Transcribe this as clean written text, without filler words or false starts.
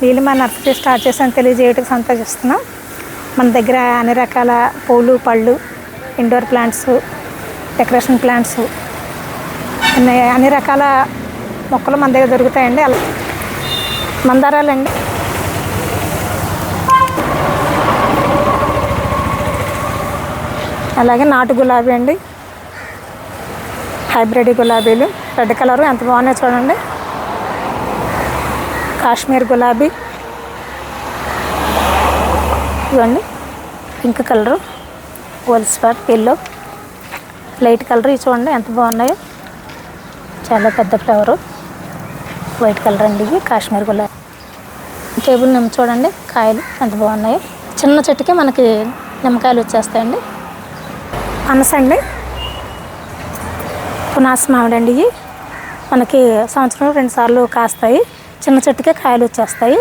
Neelima nursery start చేసాను తెలియజేయటకు సంతోషిస్తున్నాం. మన దగ్గర అన్ని రకాల పూలు, పళ్ళు, ఇండోర్ ప్లాంట్స్, డెకరేషన్ ప్లాంట్స్, అన్ని రకాల మొక్కలు మన దగ్గర దొరుకుతాయండి. అలా మందారాలండి, అలాగే నాటు గులాబీ అండి, హైబ్రిడ్ గులాబీలు రెడ్ కలరు ఎంత బాగున్నాయో చూడండి. కాశ్మీర్ గులాబీ ఇవ్వండి, పింక్ కలరు, వోల్స్పర్ ఎల్లో, లైట్ కలర్ ఇవి చూడండి ఎంత బాగున్నాయో. చాలా పెద్ద ఫ్లవరు, వైట్ కలర్ అండి. ఇవి కాశ్మీర్ గులాబీ. టేబుల్ నిమ్మ చూడండి, కాయలు ఎంత బాగున్నాయో. చిన్న చెట్టుకి మనకి నిమ్మకాయలు వచ్చేస్తాయండి. అనసండి, పునాస్ మామిడి అండి. ఇవి మనకి సంవత్సరంలో 2 సార్లు కాస్తాయి. చిన్న చెట్టుకే కాయలు వచ్చేస్తాయి.